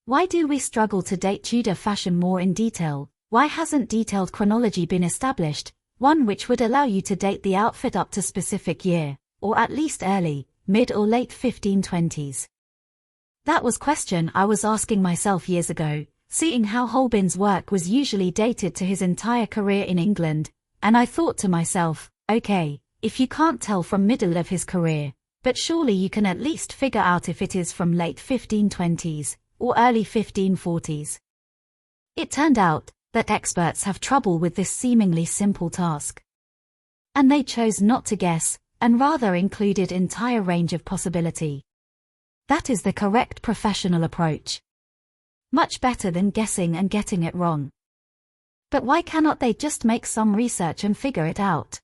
Why do we struggle to date Tudor fashion more in detail? Why hasn't detailed chronology been established, one which would allow you to date the outfit up to specific year, or at least early, mid or late 1520s? That was question I was asking myself years ago, seeing how Holbein's work was usually dated to his entire career in England, and I thought to myself, okay, if you can't tell from middle of his career, but surely you can at least figure out if it is from late 1520s, or early 1540s. It turned out that experts have trouble with this seemingly simple task. And they chose not to guess, and rather included entire range of possibility. That is the correct professional approach. Much better than guessing and getting it wrong. But why cannot they just make some research and figure it out?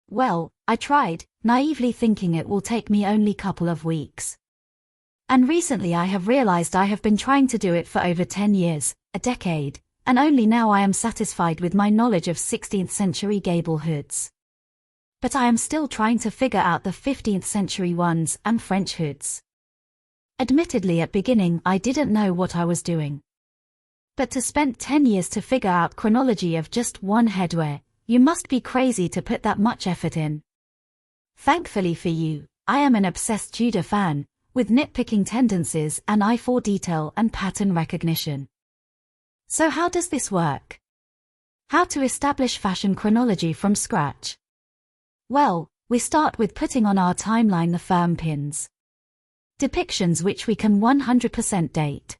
Well, I tried, naively thinking it will take me only a couple of weeks. And recently I have realized I have been trying to do it for over 10 years, a decade, and only now I am satisfied with my knowledge of 16th century gable hoods. But I am still trying to figure out the 15th century ones and French hoods. Admittedly at beginning I didn't know what I was doing. But to spend 10 years to figure out chronology of just one headwear, you must be crazy to put that much effort in. Thankfully for you, I am an obsessed Tudor fan, with nitpicking tendencies and eye for detail and pattern recognition. So how does this work? How to establish fashion chronology from scratch? Well, we start with putting on our timeline the firm pins. Depictions which we can 100% date.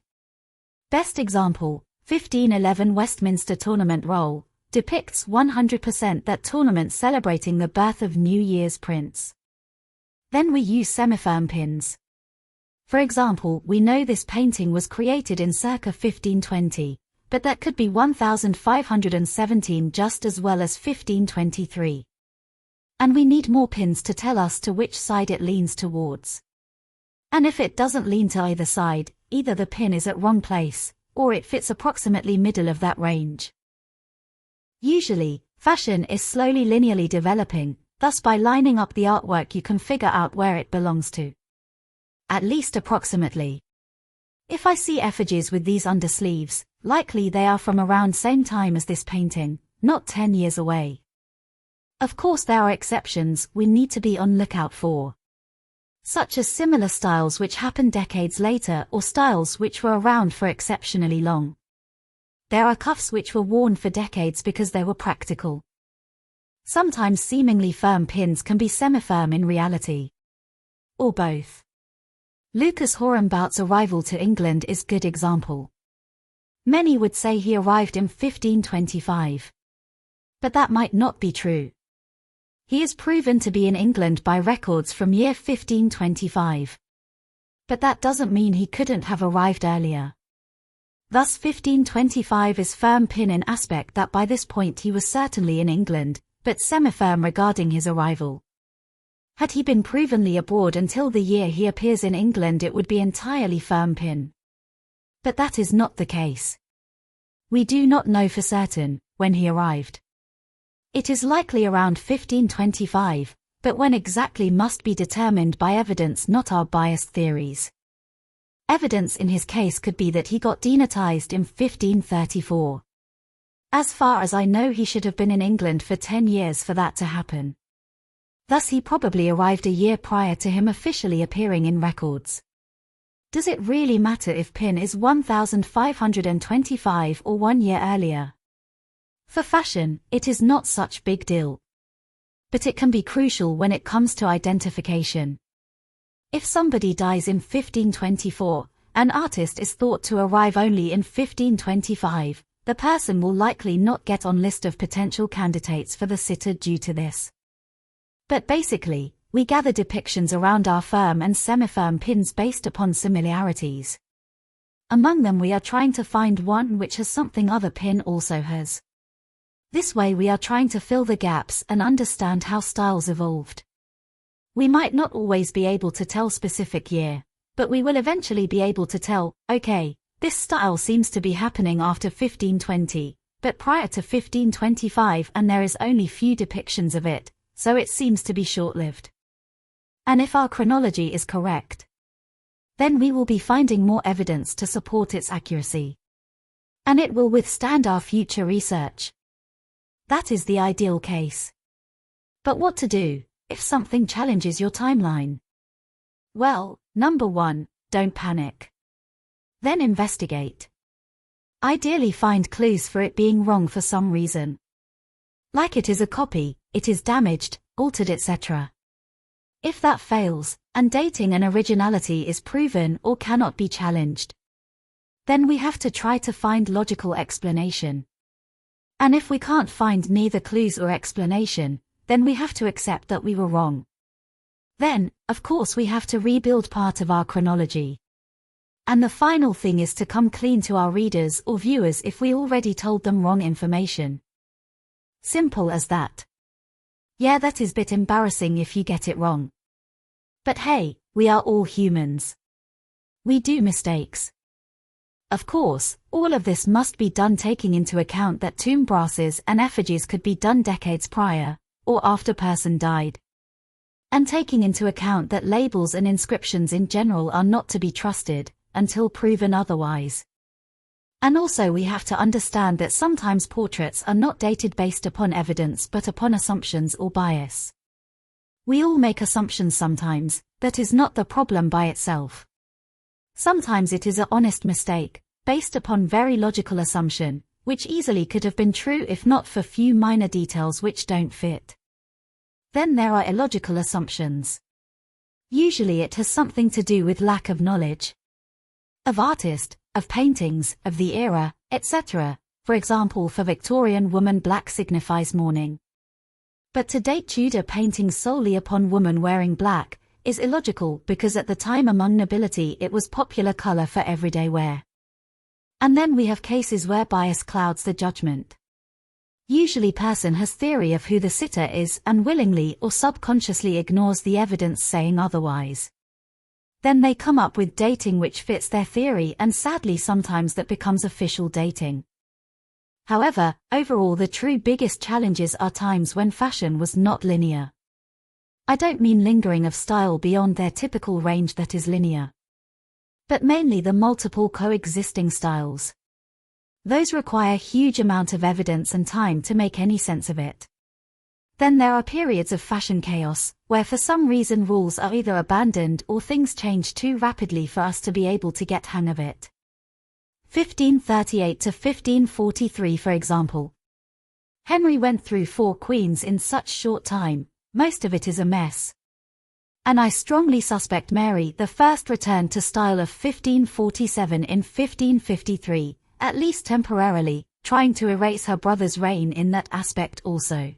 Best example, 1511 Westminster Tournament Roll, depicts 100% that tournament celebrating the birth of New Year's Prince. Then we use semi-firm pins. For example, we know this painting was created in circa 1520, but that could be 1517 just as well as 1523. And we need more pins to tell us to which side it leans towards. And if it doesn't lean to either side, either the pin is at wrong place, or it fits approximately middle of that range. Usually, fashion is slowly linearly developing, thus by lining up the artwork you can figure out where it belongs to. At least approximately. If I see effigies with these undersleeves, likely they are from around same time as this painting, not 10 years away. Of course there are exceptions we need to be on lookout for. Such as similar styles which happened decades later or styles which were around for exceptionally long. There are cuffs which were worn for decades because they were practical. Sometimes seemingly firm pins can be semi-firm in reality. Or both. Lucas Hornbout's arrival to England is a good example. Many would say he arrived in 1525. But that might not be true. He is proven to be in England by records from year 1525. But that doesn't mean he couldn't have arrived earlier. Thus 1525 is firm pin in aspect that by this point he was certainly in England, but semi-firm regarding his arrival. Had he been provenly abroad until the year he appears in England it would be entirely firm pin. But that is not the case. We do not know for certain when he arrived. It is likely around 1525, but when exactly must be determined by evidence, not our biased theories. Evidence in his case could be that he got demonetized in 1534. As far as I know he should have been in England for 10 years for that to happen. Thus he probably arrived a year prior to him officially appearing in records. Does it really matter if pin is 1525 or 1 year earlier? For fashion, it is not such big deal. But it can be crucial when it comes to identification. If somebody dies in 1524, an artist is thought to arrive only in 1525, the person will likely not get on list of potential candidates for the sitter due to this. But basically, we gather depictions around our firm and semi-firm pins based upon similarities. Among them we are trying to find one which has something other pin also has. This way we are trying to fill the gaps and understand how styles evolved. We might not always be able to tell specific year, but we will eventually be able to tell, okay, this style seems to be happening after 1520, but prior to 1525 and there is only few depictions of it, so it seems to be short-lived. And if our chronology is correct, then we will be finding more evidence to support its accuracy. And it will withstand our future research. That is the ideal case. But what to do if something challenges your timeline? Well, number 1, don't panic. Then investigate. Ideally find clues for it being wrong for some reason. Like it is a copy, it is damaged, altered, etc. If that fails, and dating and originality is proven or cannot be challenged, then we have to try to find logical explanation. And if we can't find neither clues or explanation, then we have to accept that we were wrong. Then, of course, we have to rebuild part of our chronology. And the final thing is to come clean to our readers or viewers if we already told them wrong information. Simple as that. Yeah, that is a bit embarrassing if you get it wrong. But hey, we are all humans. We do mistakes. Of course, all of this must be done taking into account that tomb brasses and effigies could be done decades prior, or after person died. And taking into account that labels and inscriptions in general are not to be trusted, until proven otherwise. And also we have to understand that sometimes portraits are not dated based upon evidence but upon assumptions or bias. We all make assumptions sometimes, that is not the problem by itself. Sometimes it is an honest mistake, based upon very logical assumption, which easily could have been true if not for few minor details which don't fit. Then there are illogical assumptions. Usually it has something to do with lack of knowledge. Of artist, of paintings, of the era, etc. For example, for Victorian woman black signifies mourning. But to date Tudor paintings solely upon woman wearing black is illogical because at the time among nobility it was popular color for everyday wear. And then we have cases where bias clouds the judgment. Usually person has theory of who the sitter is and willingly or subconsciously ignores the evidence saying otherwise. Then they come up with dating which fits their theory and sadly sometimes that becomes official dating. However, overall the true biggest challenges are times when fashion was not linear. I don't mean lingering of style beyond their typical range that is linear, but mainly the multiple coexisting styles. Those require huge amount of evidence and time to make any sense of it. Then there are periods of fashion chaos, where for some reason rules are either abandoned or things change too rapidly for us to be able to get hang of it. 1538 to 1543 for example. Henry went through 4 queens in such short time, most of it is a mess. And I strongly suspect Mary I returned to style of 1547 in 1553, at least temporarily, trying to erase her brother's reign in that aspect also.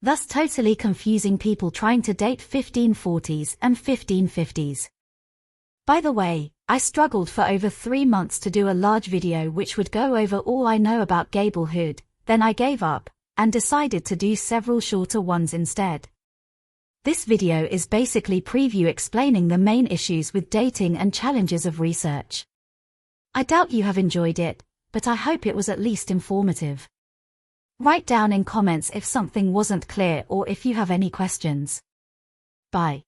Thus totally confusing people trying to date 1540s and 1550s. By the way, I struggled for over 3 months to do a large video which would go over all I know about Gable Hood, then I gave up, and decided to do several shorter ones instead. This video is basically preview explaining the main issues with dating and challenges of research. I doubt you have enjoyed it, but I hope it was at least informative. Write down in comments if something wasn't clear or if you have any questions. Bye.